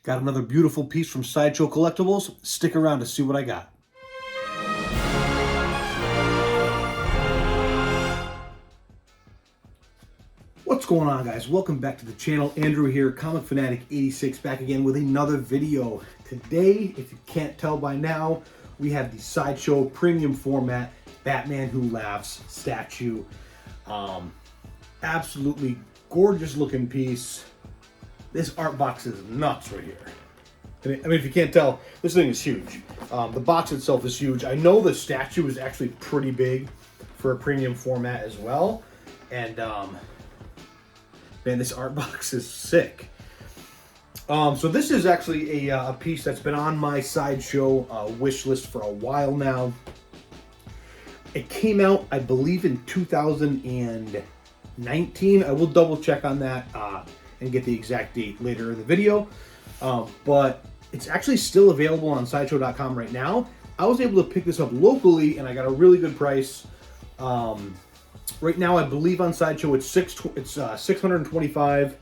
Got another beautiful piece from Sideshow Collectibles. Stick around to see what I got. What's going on, guys? Welcome back to the channel. Andrew here, Comic Fanatic 86, back again with another video. Today, if you can't tell by now, we have the Sideshow premium format Batman Who Laughs statue. Absolutely gorgeous looking piece. This art box is nuts right here. I mean, if you can't tell, this thing is huge. The box itself is huge. I know the statue is actually pretty big for a premium format as well. And man, this art box is sick. So this is actually a piece that's been on my Sideshow wish list for a while now. It came out, I believe, in 2019. I will double check on that and get the exact date later in the video. But it's actually still available on Sideshow.com right now. I was able to pick this up locally, and I got a really good price. Right now, I believe on Sideshow it's $625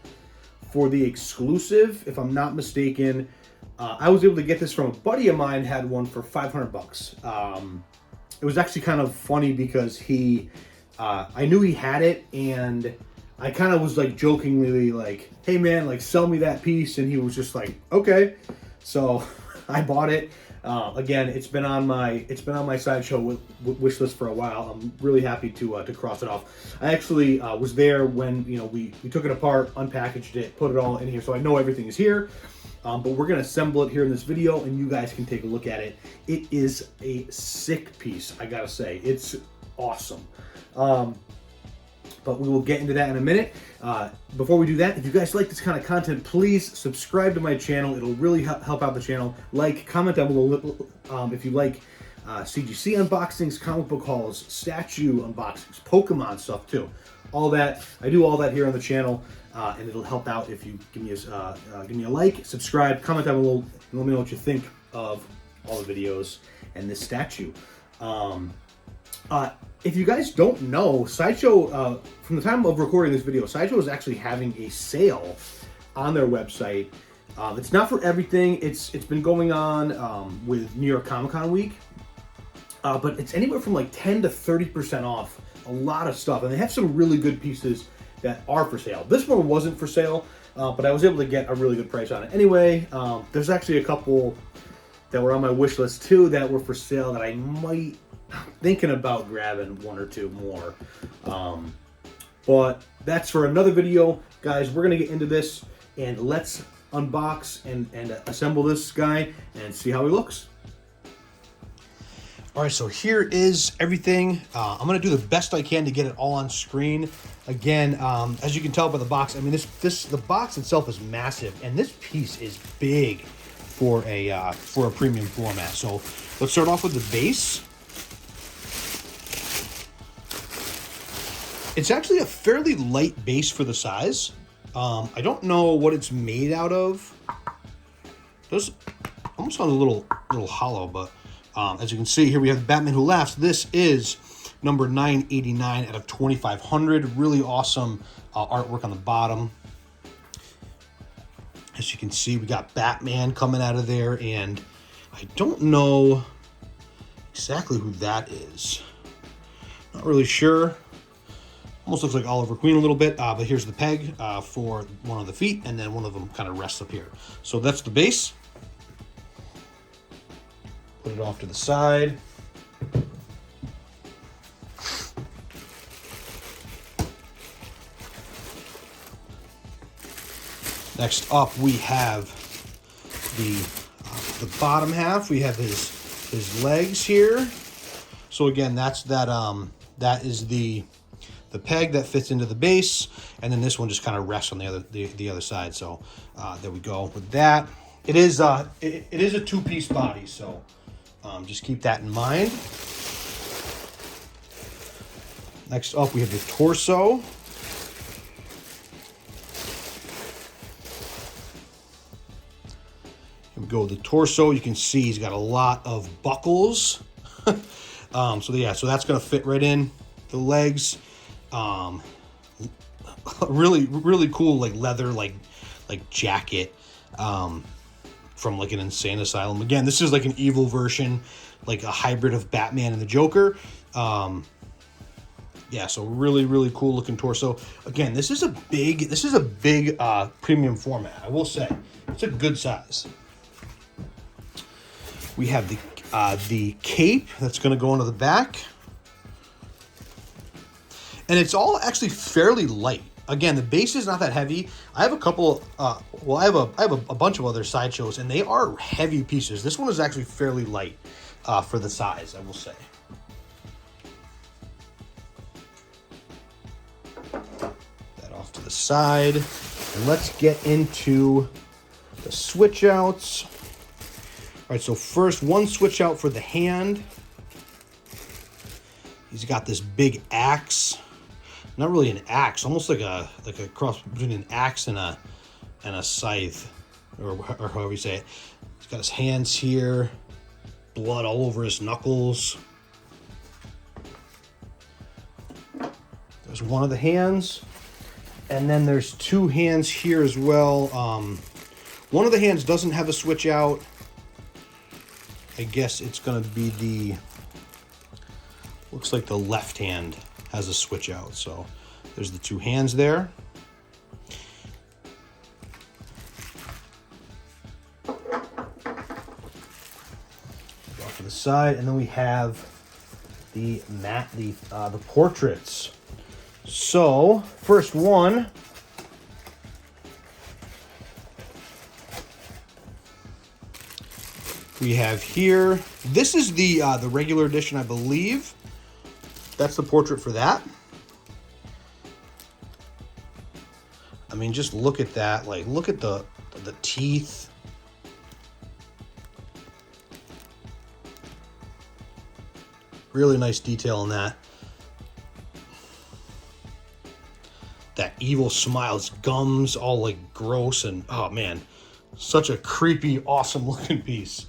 for the exclusive, if I'm not mistaken. I was able to get this from a buddy of mine, had one for $500. It was actually kind of funny because I knew he had it, and I kind of was like jokingly like, "Hey man, like sell me that piece," and he was just like, "Okay." So I bought it. Again, it's been on my Sideshow wish list for a while. I'm really happy to cross it off. I actually was there when we took it apart, unpackaged it, put it all in here, so I know everything is here. But we're gonna assemble it here in this video, and you guys can take a look at it. It is a sick piece, I gotta say. It's awesome. But we will get into that in a minute. Before we do that, if you guys like this kind of content, please subscribe to my channel. It'll really help out the channel. Like, comment down below if you like CGC unboxings, comic book hauls, statue unboxings, Pokemon stuff too. All that. I do all that here on the channel, and it'll help out if you give me a like, subscribe, comment down below, and let me know what you think of all the videos and this statue. If you guys don't know, Sideshow, from the time of recording this video, Sideshow is actually having a sale on their website. It's not for everything. It's been going on with New York Comic Con week, but it's anywhere from like 10 to 30% off a lot of stuff, and they have some really good pieces that are for sale. This one wasn't for sale, but I was able to get a really good price on it anyway. There's actually a couple that were on my wish list too that were for sale that I might thinking about grabbing one or two more, but that's for another video, guys. We're gonna get into this, and let's unbox and assemble this guy and see how he looks. All right, so here is everything. I'm gonna do the best I can to get it all on screen. Again, as you can tell by the box, I mean, the box itself is massive, and this piece is big for a premium format. So let's start off with the base. It's actually a fairly light base for the size. I don't know what it's made out of. It almost sounds a little hollow, but as you can see here, we have Batman Who Laughs. This is number 989 out of 2,500. Really awesome artwork on the bottom. As you can see, we got Batman coming out of there, and I don't know exactly who that is. Not really sure. Almost looks like Oliver Queen a little bit, but here's the peg for one of the feet, and then one of them kind of rests up here. So that's the base. Put it off to the side. Next up, we have the bottom half. We have his legs here. So again, that is the peg that fits into the base, and then this one just kind of rests on the other side. So there we go with that. It is a two-piece body, so just keep that in mind. Next up, we have the torso. Here we go with the torso. You can see he's got a lot of buckles. So that's gonna fit right in. The legs. Really cool, like leather, like jacket. from like an insane asylum. Again, this is like an evil version, like a hybrid of Batman and the Joker. Yeah, so really, really cool looking torso. Again, this is a big premium format. I will say, it's a good size. We have the cape that's going to go into the back, and it's all actually fairly light. Again, the base is not that heavy. I have a couple. I have a bunch of other Sideshows, and they are heavy pieces. This one is actually fairly light for the size, I will say. To the side, and let's get into the switch outs. All right, so first, one switch out for the hand. He's got this big axe, not really an axe, almost like a cross between an axe and a scythe, or however you say it. He's got his hands here, blood all over his knuckles. There's one of the hands. And then there's two hands here as well. One of the hands doesn't have a switch out. I guess it's going to be looks like the left hand has a switch out. So there's the two hands there. Off to the side, and then we have the portraits. So, first one, we have here, this is the regular edition, I believe. That's the portrait for that. I mean, just look at that. Like, look at the teeth. Really nice detail in that. That evil smile, his gums all like gross, and oh man, such a creepy, awesome looking piece.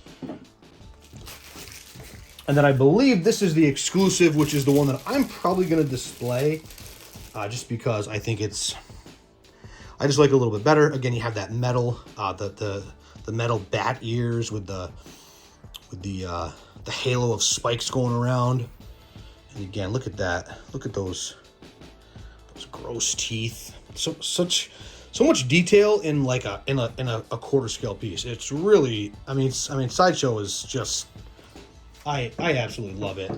And then I believe this is the exclusive, which is the one that I'm probably going to display, just because I think I just like it a little bit better. Again, you have that metal, the metal bat ears with the halo of spikes going around. And again, look at that. Look at those gross teeth. So much detail in like a quarter scale piece. It's really, I mean Sideshow is just, I absolutely love it.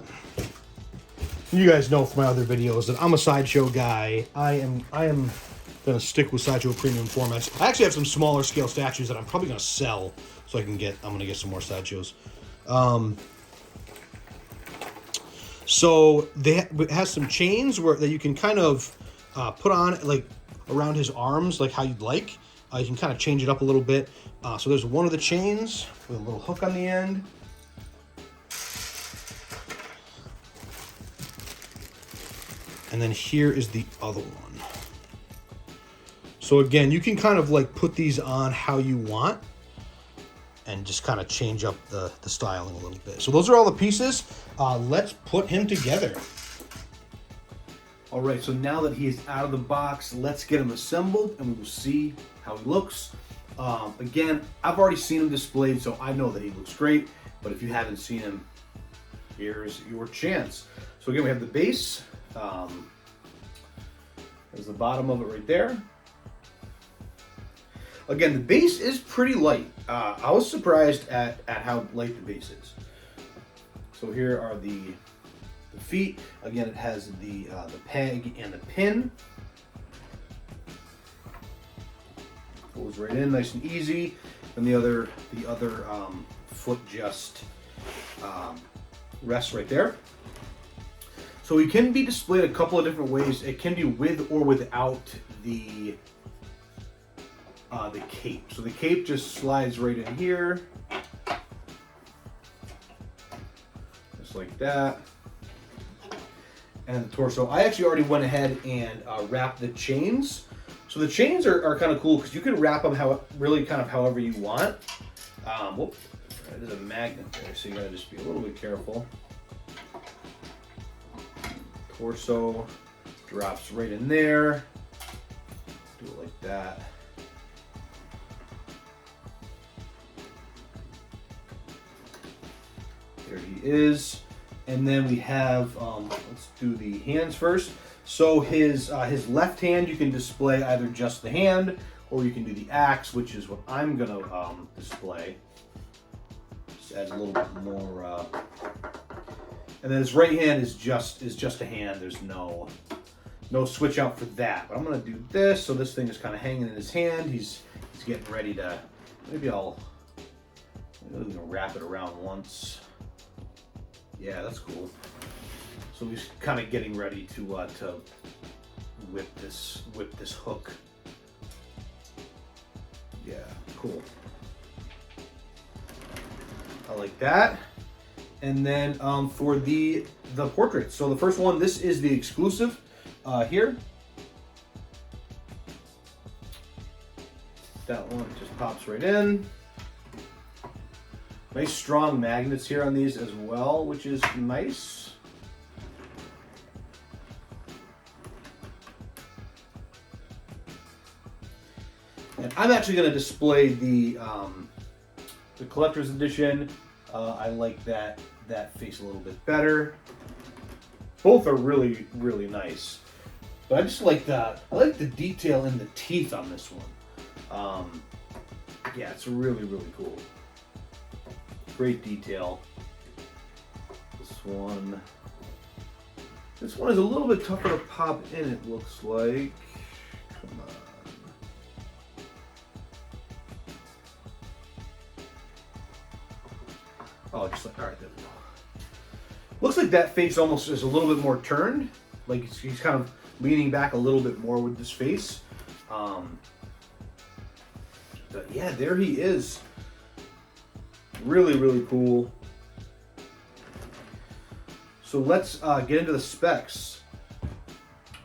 You guys know from my other videos that I'm a Sideshow guy. I am gonna stick with Sideshow premium formats. I actually have some smaller scale statues that I'm probably gonna sell, so I'm gonna get some more Sideshows. So it has some chains that you can kind of put on like around his arms, like how you'd like. You can kind of change it up a little bit. So there's one of the chains with a little hook on the end. And then here is the other one. So again, you can kind of like put these on how you want and just kind of change up the styling a little bit. So those are all the pieces. Let's put him together. All right, so now that he is out of the box, let's get him assembled and we will see how he looks. Again, I've already seen him displayed, so I know that he looks great, but if you haven't seen him, here's your chance. So again, we have the base. There's the bottom of it right there. Again, the base is pretty light. I was surprised at how light the base is. So here are the feet. Again, it has the peg and the pin. Goes right in, nice and easy. And the other foot just rests right there. So he can be displayed a couple of different ways. It can be with or without the cape. So the cape just slides right in here, just like that. And the torso, I actually already went ahead and wrapped the chains. So the chains are kind of cool because you can wrap them however you want. Whoop, there's a magnet there, so you gotta just be a little bit careful. Torso drops right in there. Do it like that. There he is. And then we have, let's do the hands first. So his left hand, you can display either just the hand, or you can do the axe, which is what I'm gonna display. Just adds a little bit more. And then his right hand is just a hand. There's no switch out for that. But I'm gonna do this. So this thing is kind of hanging in his hand. He's getting ready to. Maybe I'll wrap it around once. Yeah, that's cool. So he's kind of getting ready to whip this hook. Yeah, cool. I like that. And then for the portraits. So the first one, this is the exclusive here. That one just pops right in. Nice strong magnets here on these as well, which is nice. And I'm actually going to display the collector's edition. I like that face a little bit better. Both are really, really nice. But I just like the detail in the teeth on this one. Yeah, it's really, really cool. Great detail. This one is a little bit tougher to pop in, it looks like. Come on. Oh, just like, all right, there we go. Looks like that face almost is a little bit more turned. Like he's kind of leaning back a little bit more with this face. But yeah, there he is. Really, really cool. So let's get into the specs.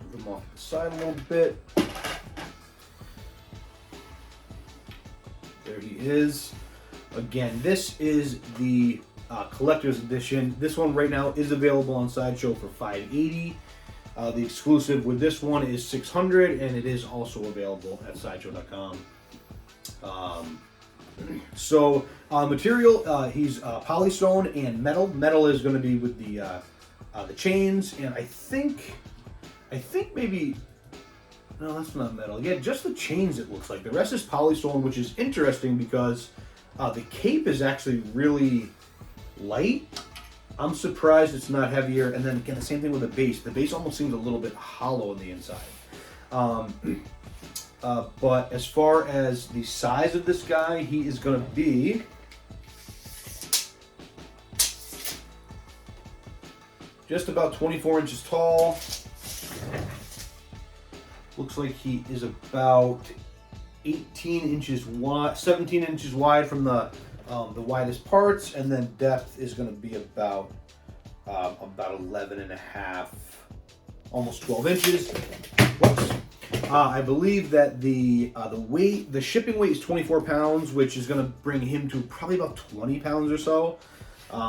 Move them off to the side a little bit. There he is. Again, this is the collector's edition. This one right now is available on Sideshow for $580. The exclusive with this one is $600, and it is also available at Sideshow.com. So material, he's polystone and metal. Metal is going to be with the chains, and I think maybe no, that's not metal. Yeah, just the chains. It looks like the rest is polystone, which is interesting because the cape is actually really light. I'm surprised it's not heavier. And then again, the same thing with the base. The base almost seems a little bit hollow on the inside. But as far as the size of this guy, he is going to be just about 24 inches tall. Looks like he is about 18 inches wide, 17 inches wide from the widest parts, and then depth is going to be about 11 and a half, almost 12 inches. Whoops. I believe that the shipping weight is 24 pounds, which is going to bring him to probably about 20 pounds or so.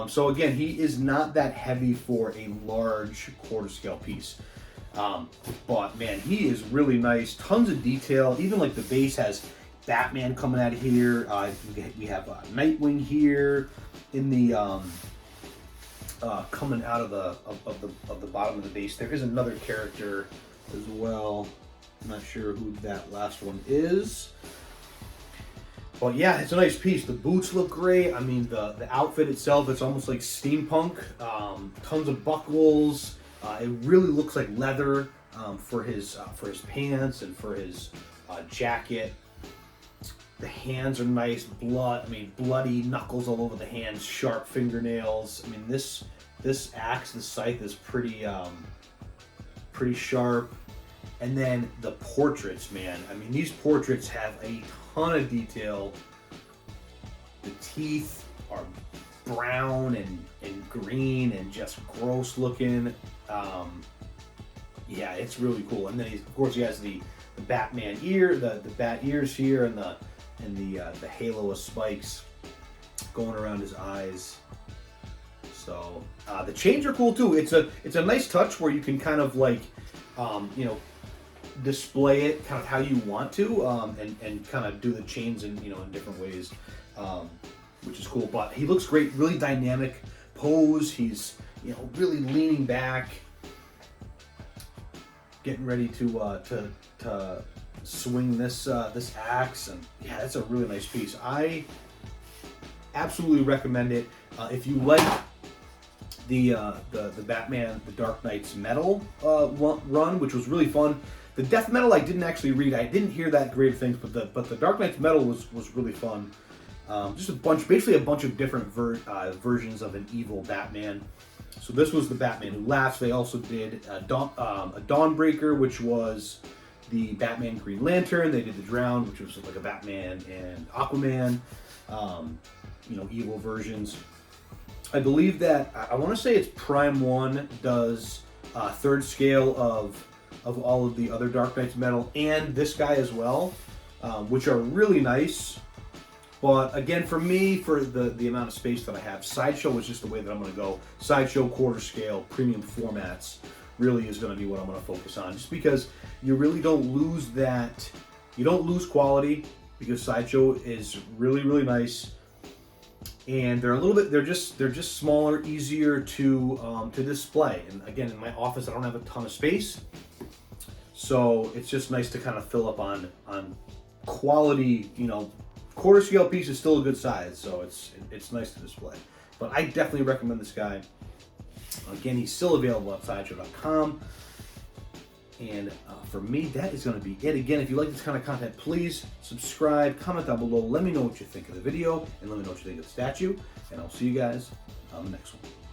So again, he is not that heavy for a large quarter scale piece. But man, he is really nice. Tons of detail. Even like the base has Batman coming out of here. We have Nightwing here in the coming out of the bottom of the base. There is another character as well. I'm not sure who that last one is. But yeah, it's a nice piece. The boots look great. I mean, the outfit itself, it's almost like steampunk. Tons of buckles. It really looks like leather for his pants and for his jacket. The hands are nice. Bloody knuckles all over the hands. Sharp fingernails. I mean, this axe, the scythe, is pretty sharp. And then the portraits, man. I mean, these portraits have a ton of detail. The teeth are brown and green and just gross looking. Yeah, it's really cool. And then of course he has the Batman ear, the bat ears here, and the halo of spikes going around his eyes. So the chains are cool too. It's a nice touch where you can kind of like display it kind of how you want to, and kind of do the chains in different ways, which is cool. But he looks great, really dynamic pose. He's, you know, really leaning back, getting ready to swing this this axe, and yeah, that's a really nice piece. I absolutely recommend it. If you like the Batman, the Dark Knight's Metal run, which was really fun. The Death Metal I didn't actually read. I didn't hear that great of things, but the Dark Knight's Metal was really fun. Just basically a bunch of different versions of an evil Batman. So this was the Batman Who Laughs. They also did a Dawnbreaker, which was the Batman Green Lantern. They did the Drowned, which was like a Batman and Aquaman, you know, evil versions. I believe that, I want to say it's Prime 1 does third scale of all of the other Dark Knight's Metal and this guy as well, which are really nice. But again, for me, for the amount of space that I have, Sideshow is just the way that I'm going to go. Sideshow, quarter scale, premium formats really is going to be what I'm going to focus on. Just because you really don't lose that, you don't lose quality, because Sideshow is really, really nice. And they're a little bit, they're just smaller, easier to display. And again, in my office, I don't have a ton of space. So it's just nice to kind of fill up on quality, you know. Quarter scale piece is still a good size, so it's nice to display. But I definitely recommend this guy. Again, he's still available at Sideshow.com. And for me, that is going to be it. Again, if you like this kind of content, please subscribe, comment down below. Let me know what you think of the video, and let me know what you think of the statue. And I'll see you guys on the next one.